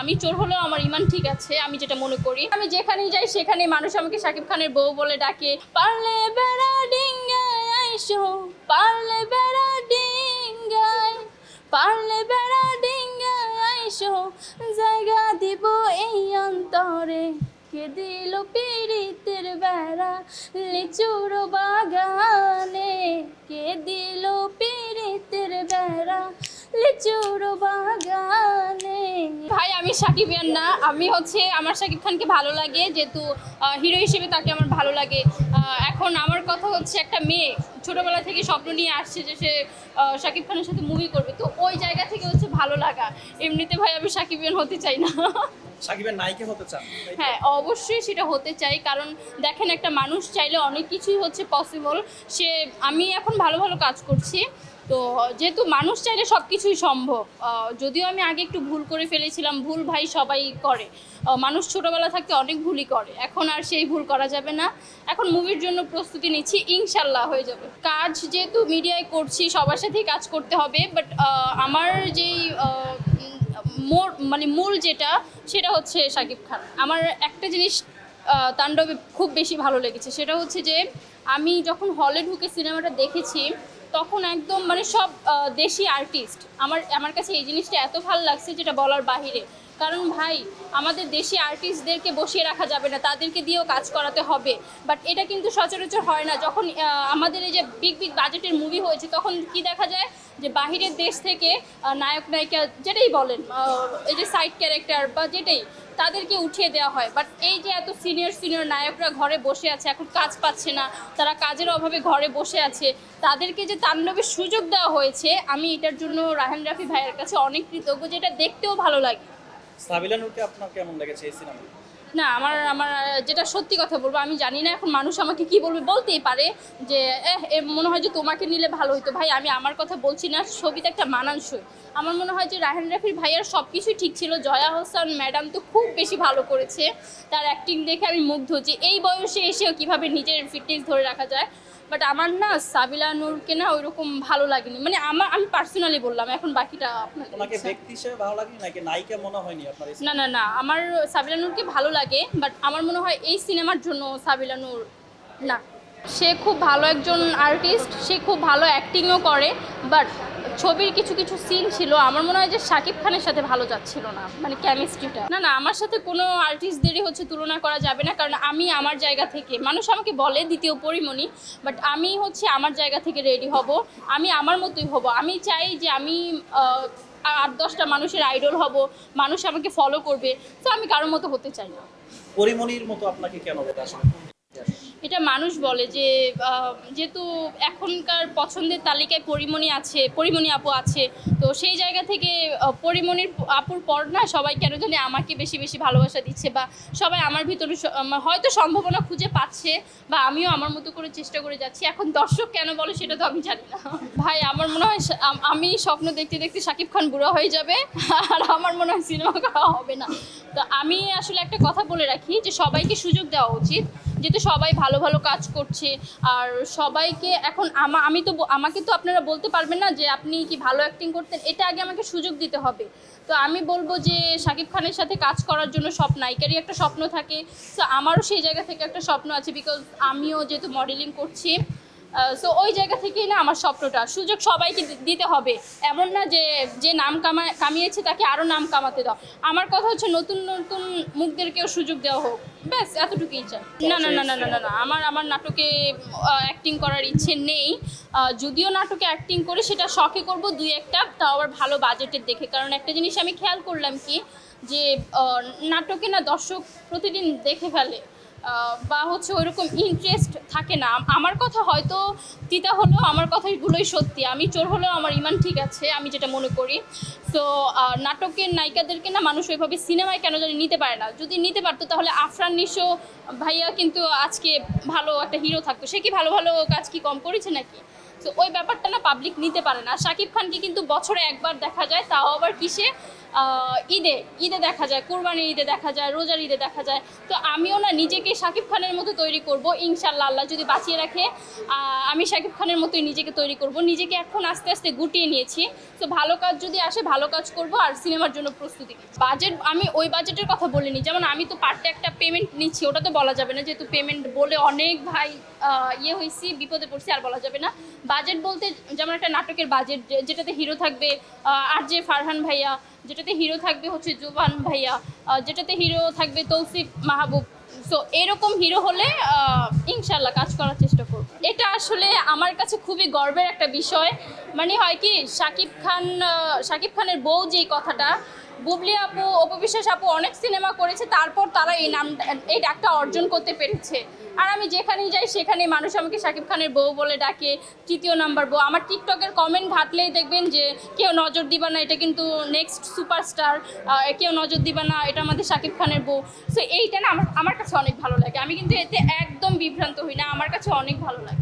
আমি চোর হলেও আমার ইমান ঠিক আছে, আমি যেটা মনে করি। আমি যেখানেই যাই সেখানে মানুষ আমাকে শাকিব খানের বউ বলে ডাকে। পারলে বেড়া ডিঙ্গায় আইসো, পারলে বেড়া ডিঙ্গায়, পারলে বেড়া ডিঙ্গায় আইসো, জায়গা দিব এই অন্তরে, কে দিল পিরিতের বেড়া লিচুর বাগানে, কে দিল পিরিতের বেড়া লিচুর বাগানে। ভাই আমি সাকিবিয়ান না, আমি হচ্ছে আমার শাকিব খানকে ভালো লাগে, যেহেতু হিরো হিসেবে তাকে আমার ভালো লাগে। এখন আমার কথা হচ্ছে একটা মেয়ে ছোটবেলা থেকে স্বপ্ন নিয়ে আসছে যে সে শাকিব খানের সাথে মুভি করবে, তো ওই জায়গা থেকে হচ্ছে ভালো লাগা। এমনিতে ভাই আমি সাকিবিয়ান হতে চাই না। সাকিবের নায়িকা হতে চান? হ্যাঁ অবশ্যই সেটা হতে চাই, কারণ দেখেন একটা মানুষ চাইলে অনেক কিছুই হচ্ছে পসিবল। আমি এখন ভালো ভালো কাজ করছি, তো যেহেতু মানুষ চাইলে সব কিছুই সম্ভব। যদিও আমি আগে একটু ভুল করে ফেলেছিলাম, ভুল ভাই সবাই করে, মানুষ ছোটোবেলা থাকতে অনেক ভুলই করে, এখন আর সেই ভুল করা যাবে না। এখন মুভির জন্য প্রস্তুতি নিচ্ছি, ইনশাল্লাহ হয়ে যাবে। কাজ যেহেতু মিডিয়ায় করছি সবার সাথেই কাজ করতে হবে, বাট আমার যেই মূল যেটা সেটা হচ্ছে শাকিব খান। আমার একটা জিনিস তাণ্ডবে খুব বেশি ভালো লেগেছে, সেটা হচ্ছে যে আমি যখন হলে ঢুকে সিনেমাটা দেখেছি তখন একদম সব দেশি আর্টিস্ট, আমার কাছে এই জিনিসটা এত ভালো লাগছে যেটা বলার বাহিরে। কারণ ভাই আমাদের দেশি আর্টিস্টদেরকে বসিয়ে রাখা যাবে না, তাদেরকে দিয়েও কাজ করাতে হবে। বাট এটা কিন্তু সচরাচর হয় না। যখন আমাদের এই যে বিগ বিগ বাজেটের মুভি হয়েছে তখন কি দেখা যায় যে বাহিরের দেশ থেকে নায়ক নায়িকা যেটাই বলেন, এই যে সাইড ক্যারেক্টার বা যেটাই, তাদেরকে উঠিয়ে দেওয়া হয়। বাট এই যে এত সিনিয়র নায়করা ঘরে বসে আছে, এখন কাজ পাচ্ছে না, তারা কাজের অভাবে ঘরে বসে আছে, তাদেরকে যে তাণ্ডবের সুযোগ দেওয়া হয়েছে, আমি এটার জন্য রায়হান রাফি ভাইয়ের কাছে অনেক কৃতজ্ঞ, যেটা দেখতেও ভালো লাগে। সাবিলা নূরকে আপনার কেমন লেগেছে এই সিনেমা? না আমার আমার যেটা সত্যি কথা বলবো, আমি জানি না এখন মানুষ আমাকে কি বলবে, বলতেই পারে যে মনে হয় যে তোমাকে নিলে ভালো হতো। ভাই আমি আমার কথা বলছি না, ছবিতে একটা মানানসই। আমার মনে হয় যে রায়হান রাফির ভাইয়ার সব কিছুই ঠিক ছিল। জয়া হোসেন ম্যাডাম তো খুব বেশি ভালো করেছে, তার অ্যাক্টিং দেখে আমি মুগ্ধ যে এই বয়সে এসেও কীভাবে নিজের ফিটনেস ধরে রাখা যায়। বাট আমার না সাবিলা নূরকে না ওইরকম ভালো লাগেনি, আমি পার্সোনালি বললাম, এখন বাকিটা আপনাকে ব্যক্তি হিসেবে ভালো লাগেনি নাকি নায়িকা মনে হয়নি আপনার? না আমার সাবিলা নূরকে ভালো লাগে, বাট আমার মনে হয় এই সিনেমার জন্য সাবিলা নূর না। সে খুব ভালো একজন আর্টিস্ট, সে খুব ভালো অ্যাক্টিংও করে, বাট ছবির কিছু কিছু সিন ছিল আমার মনে হয় যে শাকিব খানের সাথে ভালো যাচ্ছিল না, কেমিস্ট্রিটা। না আমার সাথে কোনো আর্টিস্টদেরই হচ্ছে তুলনা করা যাবে না, কারণ আমি আমার জায়গা থেকে, মানুষ আমাকে বলে দ্বিতীয় পরিমণি, বাট আমি হচ্ছে আমার জায়গা থেকে রেডি হব, আমি আমার মতোই হব। আমি চাই যে আমি 8-10টা মানুষের আইডল হব, মানুষ আমাকে ফলো করবে, তো আমি কারোর মতো হতে চাই না। পরিমণির মতো আপনাকে কেন বলে আসলে? এটা মানুষ বলে যে যেহেতু এখনকার পছন্দের তালিকায় পরিমণি আছে, পরিমণি আপু আছে, তো সেই জায়গা থেকে পরিমণির আপুর পর না সবাই কেন জানি আমাকে বেশি বেশি ভালোবাসা দিচ্ছে, বা সবাই আমার ভিতরে হয়তো সম্ভাবনা খুঁজে পাচ্ছে, বা আমিও আমার মতো করে চেষ্টা করে যাচ্ছি। এখন দর্শক কেন বলে সেটা তো আমি জানি না। ভাই আমার মনে হয় আমি স্বপ্ন দেখতে দেখতে শাকিব খান বুড়ো হয়ে যাবে, আর আমার মনে হয় সিনেমা করা হবে না। তো আমি আসলে একটা কথা বলে রাখি যে সবাইকে সুযোগ দেওয়া উচিত, যেহেতু সবাই ভালো ভালো কাজ করছে। আর সবাইকে এখন আমাকে তো আপনারা বলতে পারবেন না যে আপনি কি ভালো অ্যাক্টিং করতেন, এটা আগে আমাকে সুযোগ দিতে হবে। তো আমি বলবো যে শাকিব খানের সাথে কাজ করার জন্য সব নায়িকারই একটা স্বপ্ন থাকে, তো আমারও সেই জায়গা থেকে একটা স্বপ্ন আছে, বিকজ আমিও যেহেতু মডেলিং করছি। সো ওই জায়গা থেকেই না আমার স্বপ্নটা, সুযোগ সবাইকে দিতে হবে, এমন না যে নাম কামিয়েছে তাকে আরও নাম কামাতে দাও। আমার কথা হচ্ছে নতুন নতুন মুখদেরকেও সুযোগ দেওয়া হোক, ব্যাস এতটুকুই চাই। না আমার নাটকে অ্যাক্টিং করার ইচ্ছে নেই। যদিও নাটকে অ্যাক্টিং করে সেটা শখে করব 2-1টা, তাও আবার ভালো বাজেটের দেখে। কারণ একটা জিনিস আমি খেয়াল করলাম কি, যে নাটকে না দর্শক প্রতিদিন দেখে ফেলে, বা হচ্ছে ওইরকম ইন্টারেস্ট থাকে না। আমার কথা হয়তো তিতা হলেও আমার কথাগুলোই সত্যি, আমি চোর হলেও আমার ইমান ঠিক আছে, আমি যেটা মনে করি। সো নাটকের নায়িকাদেরকে না মানুষ ওইভাবে সিনেমায় কেন জানি নিতে পারে না। যদি নিতে পারতো তাহলে আফরান নিশো ভাইয়া কিন্তু আজকে ভালো একটা হিরো থাকতো। সে কি ভালো ভালো কাজ কি কম করেছে নাকি? তো ওই ব্যাপারটা না পাবলিক নিতে পারে না। শাকিব খানকে কিন্তু বছরে একবার দেখা যায়, তাও আবার কিসে, ঈদে ঈদে দেখা যায়, কোরবানির ঈদে দেখা যায়, রোজার ঈদে দেখা যায়। তো আমিও না নিজেকে শাকিব খানের মতো তৈরি করব ইনশাল্লাহ, আল্লাহ যদি বাঁচিয়ে রাখে। আমি শাকিব খানের মতোই নিজেকে তৈরি করব। নিজেকে এখন আস্তে আস্তে গুটিয়ে নিয়েছি। তো ভালো কাজ যদি আসে ভালো কাজ করব, আর সিনেমার জন্য প্রস্তুতি নিচ্ছি। বাজেট আমি ওই বাজেটের কথা বলিনি, যেমন আমি তো পার্টে একটা পেমেন্ট নিচ্ছি, ওটা তো বলা যাবে না, যেহেতু পেমেন্ট বলে অনেক ভাই ইয়ে হয়েছি, বিপদে পড়ছি, আর বলা যাবে না। বাজেট বলতে যেমন একটা নাটকের বাজেট, যেটাতে হিরো থাকবে আর জে ফারহান ভাইয়া, যেটাতে হিরো থাকবে হচ্ছে জুবান ভাইয়া, যেটাতে হিরো থাকবে তৌসিফ মাহবুব। সো এরকম হিরো হলে ইনশাল্লাহ কাজ করার চেষ্টা করব। এটা আসলে আমার কাছে খুবই গর্বের একটা বিষয়। মানে হয় কি, শাকিব খানের বউ যেই কথাটা, বুবলি আপু, অপু বিশ্বাস আপু অনেক সিনেমা করেছে, তারপর তারা এই ডাকটা অর্জন করতে পেরেছে। আর আমি যেখানেই যাই সেখানেই মানুষ আমাকে শাকিব খানের বউ বলে ডাকে, তৃতীয় নাম্বার বউ। আমার টিকটকের কমেন্ট ঘাটলেই দেখবেন যে কেউ নজর দিবা না, এটা কিন্তু নেক্সট সুপারস্টার, কেউ নজর দিবা না, এটা আমাদের শাকিব খানের বউ। সো এইটা না আমার কাছে অনেক ভালো লাগে। আমি কিন্তু এতে একদম বিভ্রান্ত হই না, আমার কাছে অনেক ভালো লাগে।